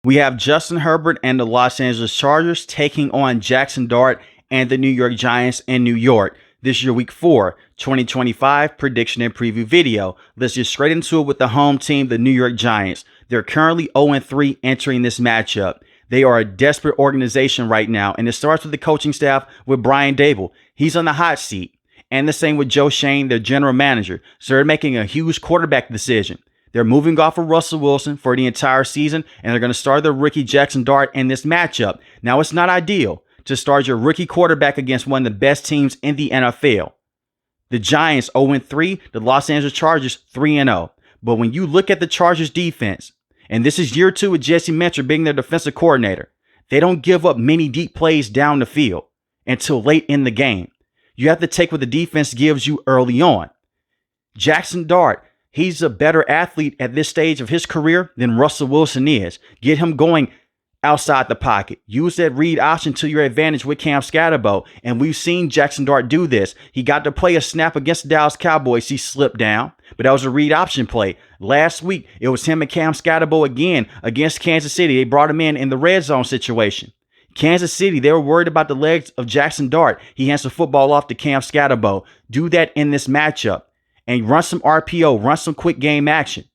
We have Justin Herbert and the Los Angeles Chargers taking on Jackson Dart and the New York Giants in New York. This is your Week 4, 2025 prediction and preview video. Let's get straight into it with the home team, the New York Giants. They're currently 0-3 entering this matchup. They are a desperate organization right now, and it starts with the coaching staff with Brian Daboll. He's on the hot seat. And the same with Joe Schoen, their general manager. So they're making a huge quarterback decision. They're moving off of Russell Wilson for the entire season, and they're going to start their rookie Jackson Dart in this matchup. Now, it's not ideal to start your rookie quarterback against one of the best teams in the NFL. The Giants 0-3, the Los Angeles Chargers 3-0. But when you look at the Chargers defense, and this is year 2 with Jesse Minter being their defensive coordinator, they don't give up many deep plays down the field until late in the game. You have to take what the defense gives you early on. Jackson Dart, he's a better athlete at this stage of his career than Russell Wilson is. Get him going outside the pocket. Use that read option to your advantage with Cam Skattebo. And we've seen Jackson Dart do this. He got to play a snap against the Dallas Cowboys. He slipped down, but that was a read option play. Last week, it was him and Cam Skattebo again against Kansas City. They brought him in the red zone situation. Kansas City, they were worried about the legs of Jackson Dart. He hands the football off to Cam Skattebo. Do that in this matchup and run some RPO, run some quick game action.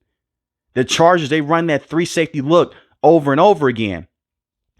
The Chargers, they run that 3 safety look over and over again.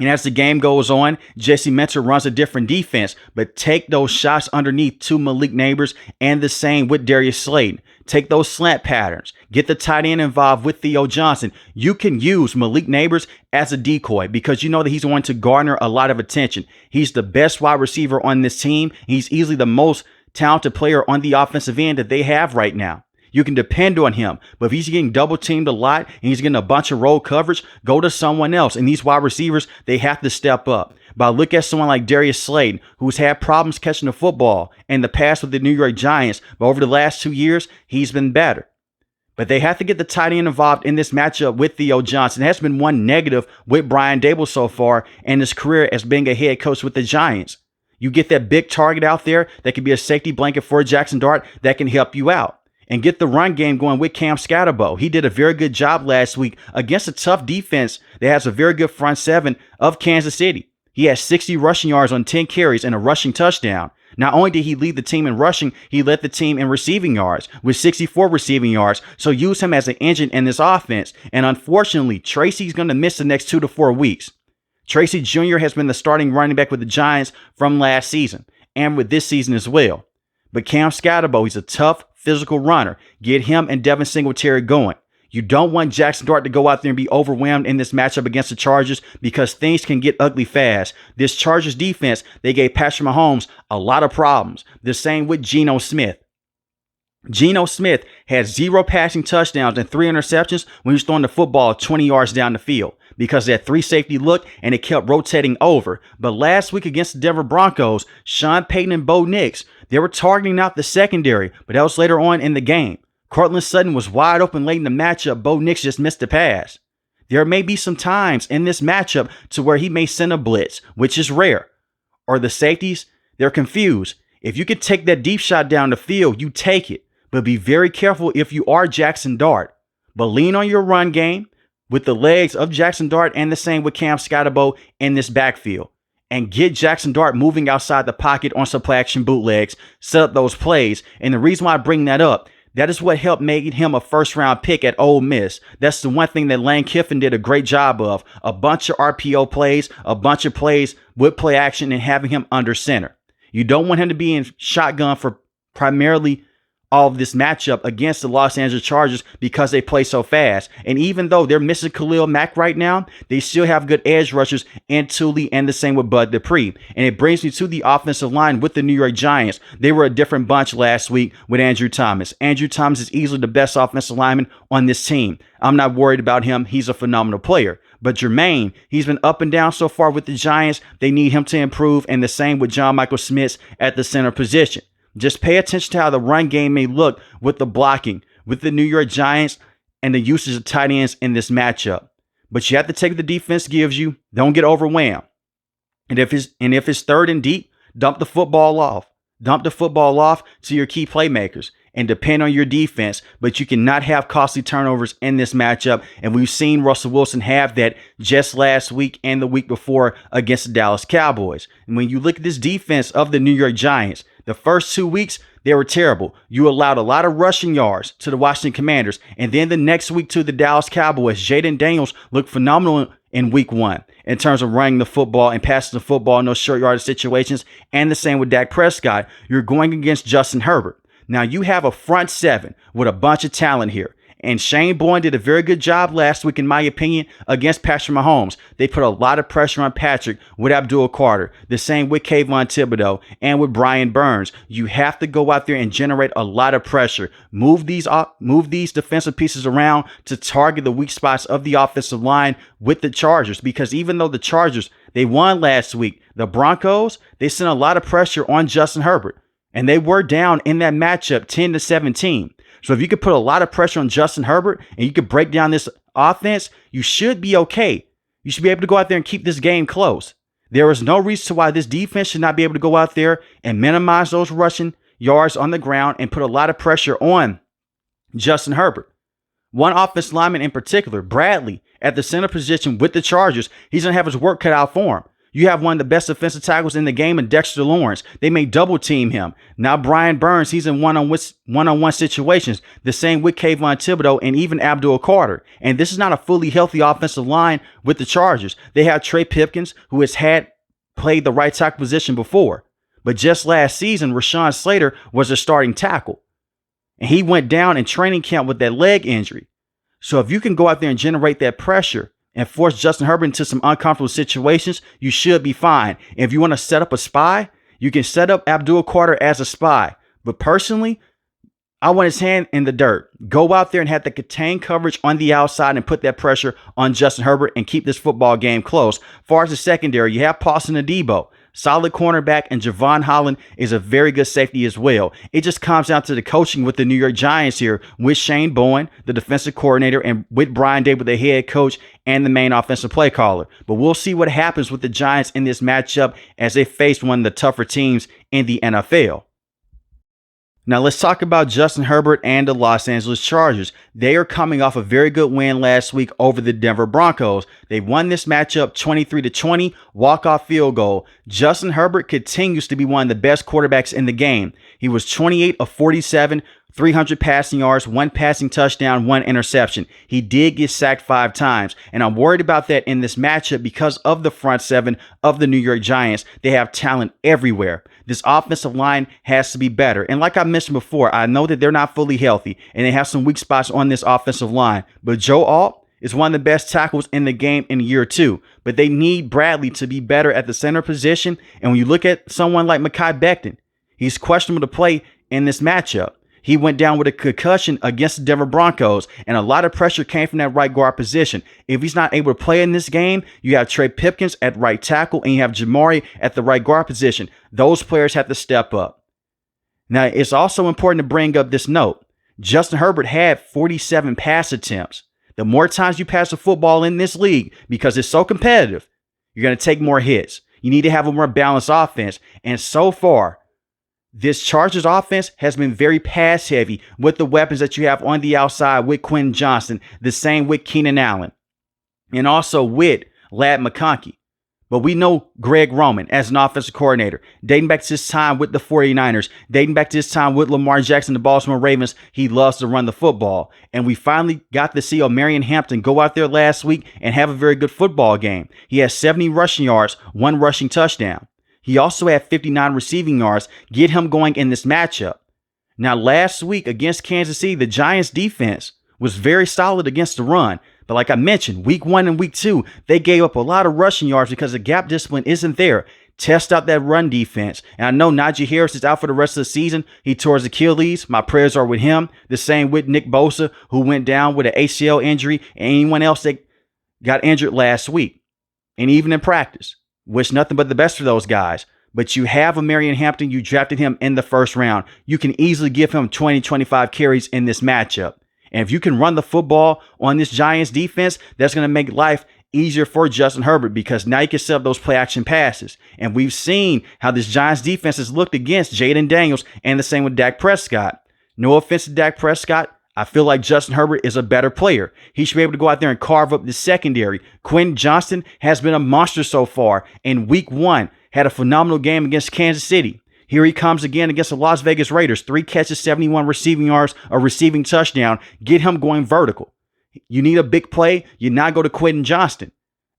And as the game goes on, Jesse Minter runs a different defense, but take those shots underneath to Malik Nabers and the same with Darius Slayton. Take those slant patterns. Get the tight end involved with Theo Johnson. You can use Malik Nabers as a decoy because you know that he's going to garner a lot of attention. He's the best wide receiver on this team. He's easily the most talented player on the offensive end that they have right now. You can depend on him, but if he's getting double teamed a lot and he's getting a bunch of roll coverage, go to someone else. And these wide receivers, they have to step up. But look at someone like Darius Slayton, who's had problems catching the football in the past with the New York Giants, but over the last 2 years, he's been better. But they have to get the tight end involved in this matchup with Theo Johnson. There has been one negative with Brian Daboll so far in his career as being a head coach with the Giants. You get that big target out there that can be a safety blanket for Jackson Dart that can help you out. And get the run game going with Cam Skattebo. He did a very good job last week against a tough defense that has a very good front seven of Kansas City. He had 60 rushing yards on 10 carries and a rushing touchdown. Not only did he lead the team in rushing, he led the team in receiving yards with 64 receiving yards. So use him as an engine in this offense. And unfortunately, Tracy's going to miss the next 2 to 4 weeks. Tracy Jr. has been the starting running back with the Giants from last season and with this season as well. But Cam Skattebo, he's a tough, physical runner. Get him and Devin Singletary going. You don't want Jackson Dart to go out there and be overwhelmed in this matchup against the Chargers because things can get ugly fast. This Chargers defense, they gave Patrick Mahomes a lot of problems. The same with Geno Smith. Geno Smith had 0 passing touchdowns and 3 interceptions when he was throwing the football 20 yards down the field because of that 3 safety look and it kept rotating over. But last week against the Denver Broncos, Sean Payton and Bo Nix, they were targeting out the secondary, but that was later on in the game. Cortland Sutton was wide open late in the matchup. Bo Nix just missed the pass. There may be some times in this matchup to where he may send a blitz, which is rare. Or the safeties, they're confused. If you can take that deep shot down the field, you take it. But be very careful if you are Jackson Dart. But lean on your run game with the legs of Jackson Dart and the same with Cam Skattebo in this backfield. And get Jackson Dart moving outside the pocket on some play action bootlegs, set up those plays. And the reason why I bring that up, that is what helped make him a first-round pick at Ole Miss. That's the one thing that Lane Kiffin did a great job of. A bunch of RPO plays, a bunch of plays with play action and having him under center. You don't want him to be in shotgun for primarily all of this matchup against the Los Angeles Chargers because they play so fast. And even though they're missing Khalil Mack right now, they still have good edge rushers in Thule and the same with Bud Dupree. And it brings me to the offensive line with the New York Giants. They were a different bunch last week with Andrew Thomas. Andrew Thomas is easily the best offensive lineman on this team. I'm not worried about him. He's a phenomenal player. But Jermaine, he's been up and down so far with the Giants. They need him to improve. And the same with John Michael Schmitz at the center position. Just pay attention to how the run game may look with the blocking, with the New York Giants, and the usage of tight ends in this matchup. But you have to take what the defense gives you. Don't get overwhelmed. And if it's 3rd and deep, dump the football off. Dump the football off to your key playmakers. and depend on your defense, but you cannot have costly turnovers in this matchup. And we've seen Russell Wilson have that just last week and the week before against the Dallas Cowboys. And when you look at this defense of the New York Giants, the first 2 weeks, they were terrible. You allowed a lot of rushing yards to the Washington Commanders. And then the next week to the Dallas Cowboys, Jayden Daniels looked phenomenal in week 1 in terms of running the football and passing the football in those short yardage situations. And the same with Dak Prescott. You're going against Justin Herbert. Now you have a front 7 with a bunch of talent here. And Shane Bowen did a very good job last week, in my opinion, against Patrick Mahomes. They put a lot of pressure on Patrick with Abdul Carter, the same with Kayvon Thibodeau and with Brian Burns. You have to go out there and generate a lot of pressure. Move these defensive pieces around to target the weak spots of the offensive line with the Chargers. Because even though the Chargers, they won last week, the Broncos, they sent a lot of pressure on Justin Herbert. And they were down in that matchup 10-17. So if you could put a lot of pressure on Justin Herbert and you could break down this offense, you should be okay. You should be able to go out there and keep this game close. There is no reason why this defense should not be able to go out there and minimize those rushing yards on the ground and put a lot of pressure on Justin Herbert. One offensive lineman in particular, Bradley, at the center position with the Chargers, he's going to have his work cut out for him. You have one of the best defensive tackles in the game in Dexter Lawrence. They may double team him. Now Brian Burns, he's in one-on-one situations. The same with Kayvon Thibodeau and even Abdul Carter. And this is not a fully healthy offensive line with the Chargers. They have Trey Pipkins, who has played the right tackle position before. But just last season, Rashawn Slater was a starting tackle. And he went down in training camp with that leg injury. So if you can go out there and generate that pressure and force Justin Herbert into some uncomfortable situations, you should be fine. And if you want to set up a spy, you can set up Abdul Carter as a spy. But personally, I want his hand in the dirt. Go out there and have the contained coverage on the outside and put that pressure on Justin Herbert and keep this football game close. As far as the secondary, you have Paulson Adebo, solid cornerback, and Javon Holland is a very good safety as well. It just comes down to the coaching with the New York Giants here with Shane Bowen, the defensive coordinator, and with Brian Daboll, the head coach and the main offensive play caller. But we'll see what happens with the Giants in this matchup as they face one of the tougher teams in the NFL. Now let's talk about Justin Herbert and the Los Angeles Chargers. They are coming off a very good win last week over the Denver Broncos. They won this matchup 23-20, walk-off field goal. Justin Herbert continues to be one of the best quarterbacks in the game. He was 28 of 47, 300 passing yards, 1 passing touchdown, 1 interception. He did get sacked 5 times, and I'm worried about that in this matchup because of the front 7 of the New York Giants. They have talent everywhere. This offensive line has to be better. And like I mentioned before, I know that they're not fully healthy and they have some weak spots on this offensive line. But Joe Alt is one of the best tackles in the game in year 2. But they need Bradley to be better at the center position. And when you look at someone like Mekhi Becton, he's questionable to play in this matchup. He went down with a concussion against the Denver Broncos, and a lot of pressure came from that right guard position. If he's not able to play in this game, you have Trey Pipkins at right tackle, and you have Jamari at the right guard position. Those players have to step up. Now, it's also important to bring up this note. Justin Herbert had 47 pass attempts. The more times you pass the football in this league, because it's so competitive, you're going to take more hits. You need to have a more balanced offense. And so far, this Chargers offense has been very pass heavy with the weapons that you have on the outside with Quentin Johnston, the same with Keenan Allen, and also with Ladd McConkey. But we know Greg Roman as an offensive coordinator, dating back to his time with the 49ers, dating back to his time with Lamar Jackson, the Baltimore Ravens, he loves to run the football. And we finally got to see Omarion Hampton go out there last week and have a very good football game. He has 70 rushing yards, 1 rushing touchdown. He also had 59 receiving yards, get him going in this matchup. Now, last week against Kansas City, the Giants defense was very solid against the run. But like I mentioned, week 1 and week 2, they gave up a lot of rushing yards because the gap discipline isn't there. Test out that run defense. And I know Najee Harris is out for the rest of the season. He tore his Achilles. My prayers are with him. The same with Nick Bosa, who went down with an ACL injury, and anyone else that got injured last week. And even in practice. Wish nothing but the best for those guys. But you have Omarion Hampton. You drafted him in the first round. You can easily give him 20, 25 carries in this matchup. And if you can run the football on this Giants defense, that's going to make life easier for Justin Herbert because now you can set up those play action passes. And we've seen how this Giants defense has looked against Jayden Daniels and the same with Dak Prescott. No offense to Dak Prescott. I feel like Justin Herbert is a better player. He should be able to go out there and carve up the secondary. Quentin Johnston has been a monster so far. In week 1, had a phenomenal game against Kansas City. Here he comes again against the Las Vegas Raiders. 3 catches, 71 receiving yards, a receiving touchdown. Get him going vertical. You need a big play, you not go to Quentin Johnston.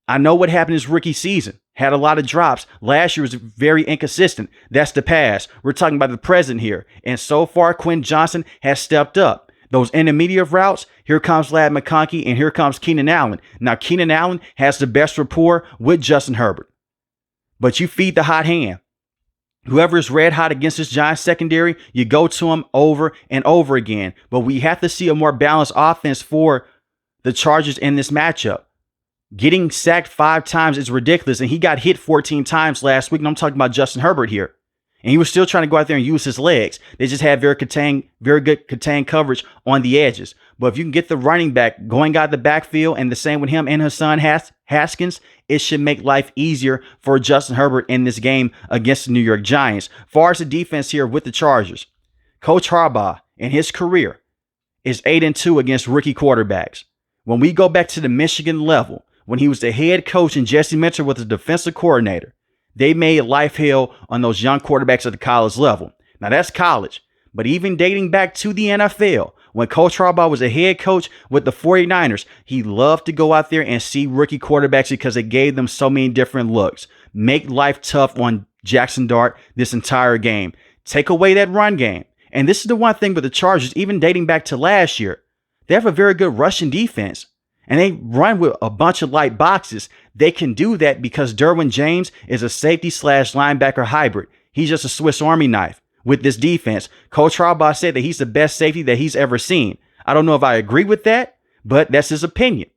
I know what happened his rookie season. Had a lot of drops. Last year was very inconsistent. That's the past. We're talking about the present here. And so far, Quentin Johnston has stepped up. Those intermediate routes, here comes Ladd McConkey and here comes Keenan Allen. Now, Keenan Allen has the best rapport with Justin Herbert. But you feed the hot hand. Whoever is red hot against this Giants secondary, you go to him over and over again. But we have to see a more balanced offense for the Chargers in this matchup. Getting sacked 5 times is ridiculous, and he got hit 14 times last week, and I'm talking about Justin Herbert here. And he was still trying to go out there and use his legs. They just had very good contained coverage on the edges. But if you can get the running back going out the backfield, and the same with him and his son Haskins, it should make life easier for Justin Herbert in this game against the New York Giants. Far as the defense here with the Chargers, Coach Harbaugh in his career is 8-2 against rookie quarterbacks. When we go back to the Michigan level, when he was the head coach and Jesse Minter was the defensive coordinator, they made life hell on those young quarterbacks at the college level. Now that's college, but even dating back to the NFL, when Coach Harbaugh was a head coach with the 49ers, he loved to go out there and see rookie quarterbacks because it gave them so many different looks. Make life tough on Jackson Dart this entire game. Take away that run game. And this is the one thing with the Chargers, even dating back to last year, they have a very good rushing defense. And they run with a bunch of light boxes. They can do that because Derwin James is a safety/linebacker hybrid. He's just a Swiss Army knife with this defense. Coach Harbaugh said that he's the best safety that he's ever seen. I don't know if I agree with that, but that's his opinion.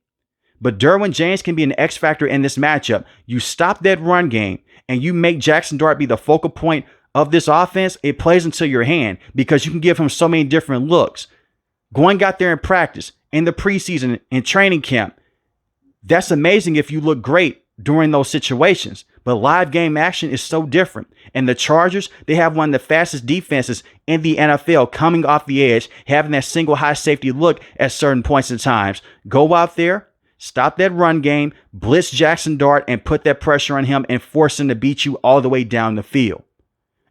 But Derwin James can be an X factor in this matchup. You stop that run game and you make Jackson Dart be the focal point of this offense. It plays into your hand because you can give him so many different looks. Going out there in practice, in the preseason, in training camp, that's amazing if you look great during those situations. But live game action is so different. And the Chargers, they have one of the fastest defenses in the NFL coming off the edge, having that single high safety look at certain points in times. Go out there, stop that run game, blitz Jackson Dart, and put that pressure on him and force him to beat you all the way down the field.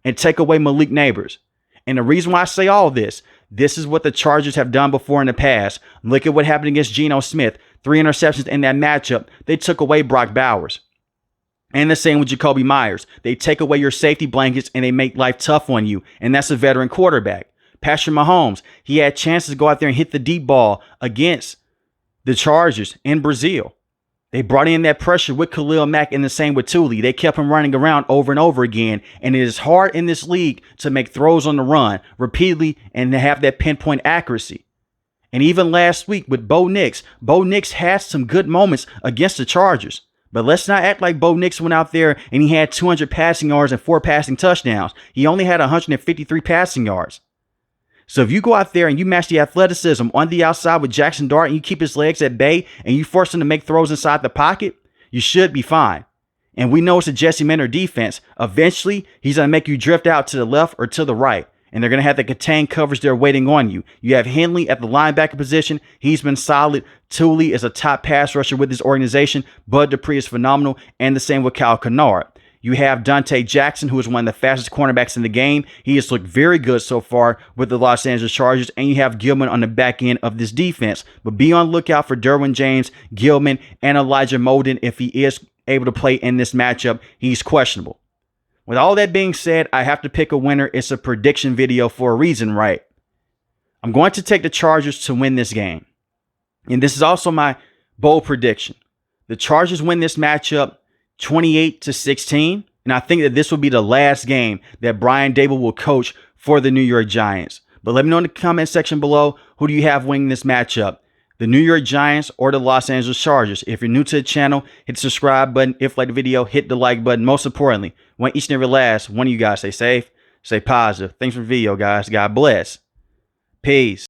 And take away Malik Nabers. And the reason why I say all this is what the Chargers have done before in the past. Look at what happened against Geno Smith. 3 interceptions in that matchup. They took away Brock Bowers. And the same with Jacoby Myers. They take away your safety blankets and they make life tough on you. And that's a veteran quarterback. Patrick Mahomes, he had chances to go out there and hit the deep ball against the Chargers in Brazil. They brought in that pressure with Khalil Mack and the same with Thule. They kept him running around over and over again. And it is hard in this league to make throws on the run repeatedly and to have that pinpoint accuracy. And even last week with Bo Nix had some good moments against the Chargers. But let's not act like Bo Nix went out there and he had 200 passing yards and 4 passing touchdowns. He only had 153 passing yards. So if you go out there and you match the athleticism on the outside with Jackson Dart and you keep his legs at bay and you force him to make throws inside the pocket, you should be fine. And we know it's a Jesse Minter defense. Eventually, he's going to make you drift out to the left or to the right. And they're going to have the contained coverage there waiting on you. You have Henley at the linebacker position. He's been solid. Thule is a top pass rusher with this organization. Bud Dupree is phenomenal. And the same with Kyle Kennard. You have Dante Jackson, who is one of the fastest cornerbacks in the game. He has looked very good so far with the Los Angeles Chargers. And you have Gilman on the back end of this defense. But be on the lookout for Derwin James, Gilman, and Elijah Molden. If he is able to play in this matchup, he's questionable. With all that being said, I have to pick a winner. It's a prediction video for a reason, right? I'm going to take the Chargers to win this game. And this is also my bold prediction. The Chargers win this matchup 28-16. And I think that this will be the last game that Brian Daboll will coach for the New York Giants. But let me know in the comment section below, who do you have winning this matchup? The New York Giants or the Los Angeles Chargers? If you're new to the channel, hit the subscribe button. If you like the video, hit the like button. Most importantly, want each and every last one of you guys stay safe, stay positive. Thanks for the video, guys. God bless. Peace.